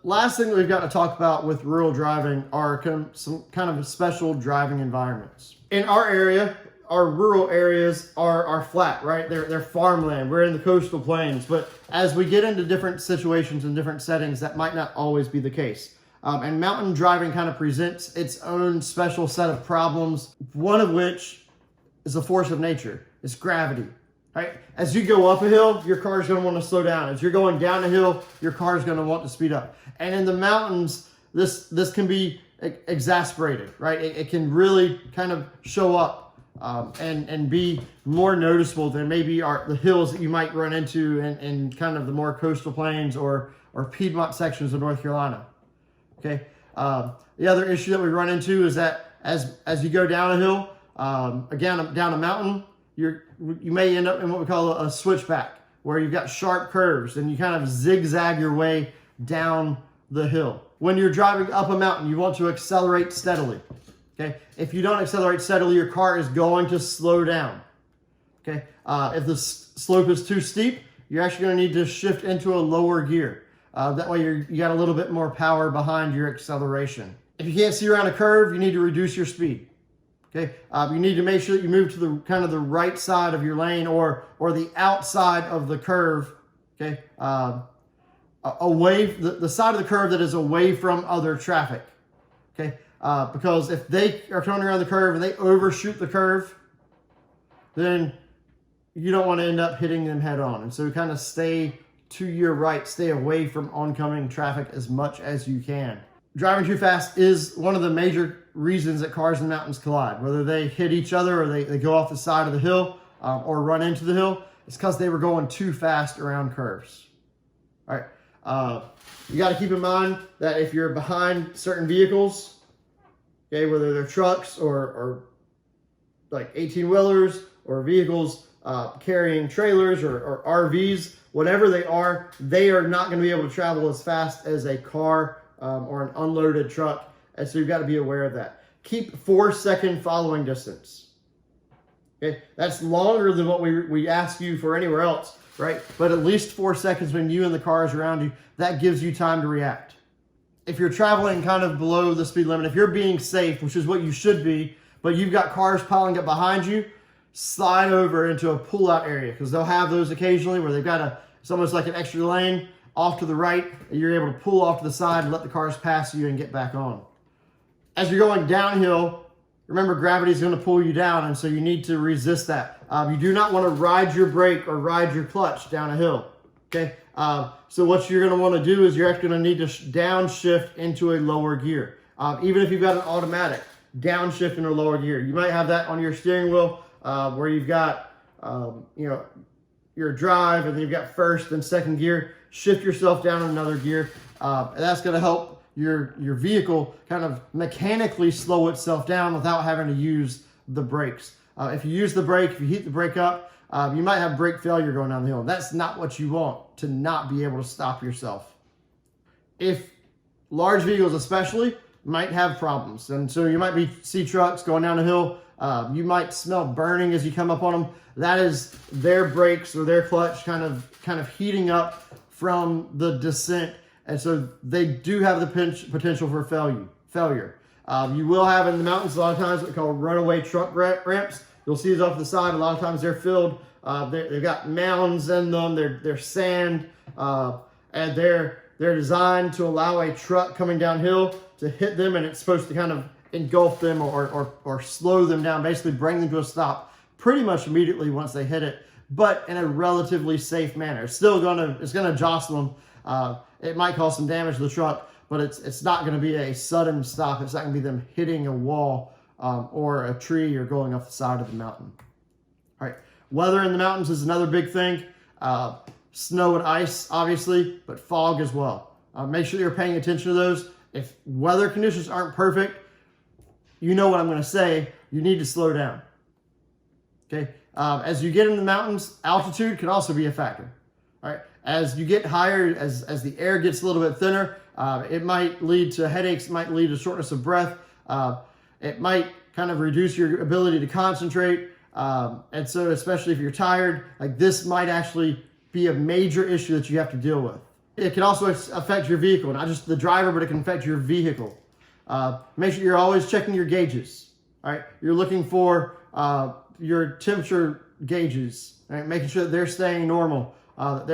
Last thing that we've got to talk about with rural driving are some kind of special driving environments. In our area, our rural areas are flat, right? They're farmland. We're in the coastal plains. But as we get into different situations and different settings, that might not always be the case. And mountain driving kind of presents its own special set of problems, one of which is a force of nature. It's gravity. Right? As you go up a hill, your car is going to want to slow down. As you're going down a hill, your car is going to want to speed up. And in the mountains, this can be exasperated, right? It can really kind of show up and be more noticeable than maybe the hills that you might run into in kind of the more coastal plains or Piedmont sections of North Carolina. Okay. The other issue that we run into is that as you go down a hill, again down a mountain, you may end up in what we call a switchback, where you've got sharp curves and you kind of zigzag your way down the hill. When you're driving up a mountain, you want to accelerate steadily. Okay, if you don't accelerate steadily, your car is going to slow down. Okay, if the slope is too steep, you're actually going to need to shift into a lower gear. That way you got a little bit more power behind your acceleration. If you can't see around a curve, you need to reduce your speed. Okay, you need to make sure that you move to the kind of the right side of your lane or the outside of the curve. Okay, away the side of the curve that is away from other traffic. Okay, because if they are coming around the curve and they overshoot the curve, then you don't want to end up hitting them head on. And so kind of stay to your right, stay away from oncoming traffic as much as you can. Driving too fast is one of the major reasons that cars in the mountains collide, whether they hit each other or they go off the side of the hill or run into the hill. It's because they were going too fast around curves. All right, you got to keep in mind that if you're behind certain vehicles, okay, whether they're trucks or like 18-wheelers or vehicles carrying trailers or RVs, whatever they are not going to be able to travel as fast as a car or an unloaded truck. And so you've got to be aware of that. Keep 4-second following distance. Okay, that's longer than what we ask you for anywhere else, right? But at least 4 seconds when you and the cars around you, that gives you time to react. If you're traveling kind of below the speed limit, if you're being safe, which is what you should be, but you've got cars piling up behind you, slide over into a pull-out area, because they'll have those occasionally where they've got it's almost like an extra lane off to the right, and you're able to pull off to the side and let the cars pass you and get back on. As you're going downhill, remember gravity is going to pull you down, and so you need to resist that. You do not want to ride your brake or ride your clutch down a hill. Okay, so what you're going to want to do is you're actually going to need to downshift into a lower gear. Even if you've got an automatic, downshift into a lower gear. You might have that on your steering wheel where you've got your drive, and then you've got first and second gear. Shift yourself down another gear. And that's going to help your vehicle kind of mechanically slow itself down without having to use the brakes. If you use the brake, if you heat the brake up, you might have brake failure going down the hill. That's not what you want, to not be able to stop yourself. If large vehicles especially might have problems, and so you might see trucks going down a hill, you might smell burning as you come up on them. That is their brakes or their clutch kind of heating up from the descent, and so they do have the potential for failure. You will have in the mountains a lot of times what we call runaway truck ramps. You'll see these off the side. A lot of times they're filled. They've got mounds in them. They're sand, and they're designed to allow a truck coming downhill to hit them, and it's supposed to kind of engulf them or slow them down, basically bring them to a stop pretty much immediately once they hit it, but in a relatively safe manner. It's gonna jostle them. It might cause some damage to the truck, but it's not gonna be a sudden stop. It's not gonna be them hitting a wall or a tree or going off the side of the mountain. All right, weather in the mountains is another big thing. Snow and ice, obviously, but fog as well. Make sure you're paying attention to those. If weather conditions aren't perfect, you know what I'm gonna say, you need to slow down. Okay, as you get in the mountains, altitude can also be a factor. All right, as you get higher, as the air gets a little bit thinner, it might lead to headaches, it might lead to shortness of breath. It might kind of reduce your ability to concentrate. And so especially if you're tired, like this might actually be a major issue that you have to deal with. It can also affect your vehicle, not just the driver, but it can affect your vehicle. Make sure you're always checking your gauges. All right, you're looking for your temperature gauges, right? Making sure that they're staying normal, that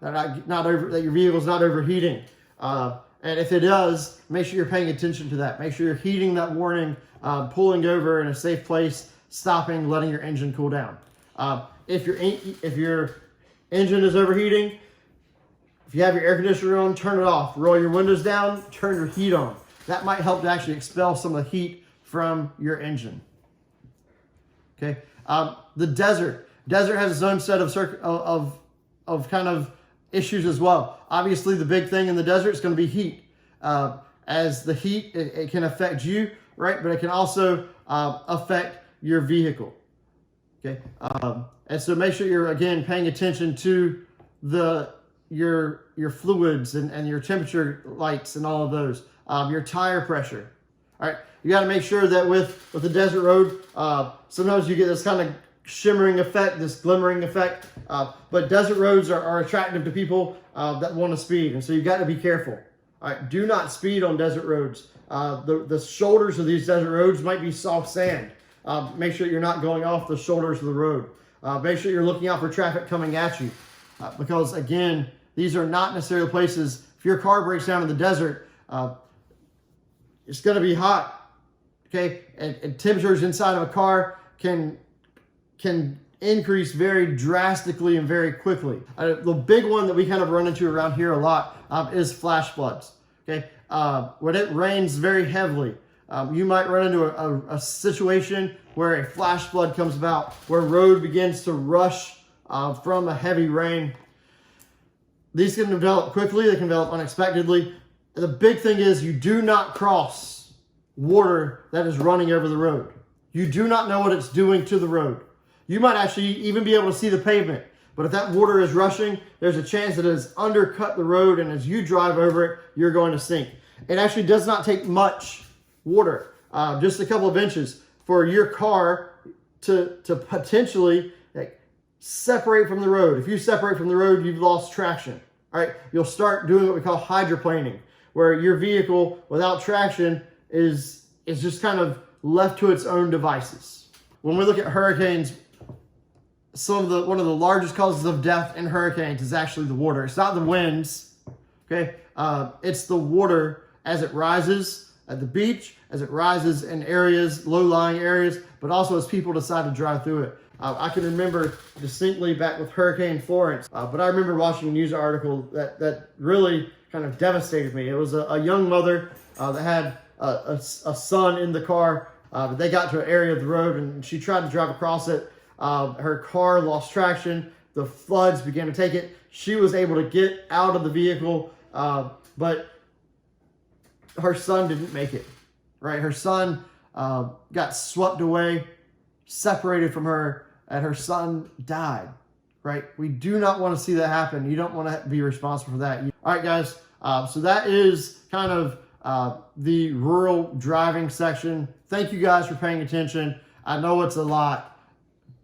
that your vehicle's not overheating. And if it does, make sure you're paying attention to that. Make sure you're heeding that warning, pulling over in a safe place, stopping, letting your engine cool down. If your engine is overheating, if you have your air conditioner on, turn it off. Roll your windows down, turn your heat on. That might help to actually expel some of the heat from your engine. Okay. The desert has its own set of kind of issues as well. Obviously, the big thing in the desert is going to be heat. As the heat, it can affect you, right? But it can also affect your vehicle. Okay. And so make sure you're, again, paying attention to your fluids and your temperature lights and all of those. Your tire pressure. All right. You got to make sure that with the desert road, sometimes you get this kind of shimmering effect, this glimmering effect. But desert roads are attractive to people that want to speed. And so you've got to be careful. All right. Do not speed on desert roads. The shoulders of these desert roads might be soft sand. Make sure you're not going off the shoulders of the road. Make sure you're looking out for traffic coming at you. Because, again, these are not necessarily places. If your car breaks down in the desert, it's going to be hot. Okay, and temperatures inside of a car can increase very drastically and very quickly. The big one that we kind of run into around here a lot is flash floods. Okay, when it rains very heavily, you might run into a situation where a flash flood comes about, where road begins to rush from a heavy rain. These can develop quickly, they can develop unexpectedly. The big thing is you do not cross water that is running over the road. You do not know what it's doing to the road. You might actually even be able to see the pavement, but if that water is rushing, there's a chance that it has undercut the road, and as you drive over it, you're going to sink. It actually does not take much water, just a couple of inches, for your car to potentially separate from the road. If you separate from the road, you've lost traction. All right, you'll start doing what we call hydroplaning, where your vehicle without traction is just kind of left to its own devices. When we look at hurricanes, one of the largest causes of death in hurricanes is actually the water. It's not the winds, okay? It's the water as it rises at the beach, as it rises in areas, low-lying areas, but also as people decide to drive through it. I can remember distinctly back with Hurricane Florence, but I remember watching a news article that really kind of devastated me. It was a young mother that had a son in the car. They got to an area of the road and she tried to drive across it. Her car lost traction. The floods began to take it. She was able to get out of the vehicle, but her son didn't make it, right? Her son got swept away, separated from her, and her son died, right? We do not want to see that happen. You don't want to be responsible for that. All right, guys. So that is kind of the rural driving section. Thank you guys for paying attention. I know it's a lot.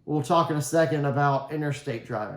We'll talk in a second about interstate driving.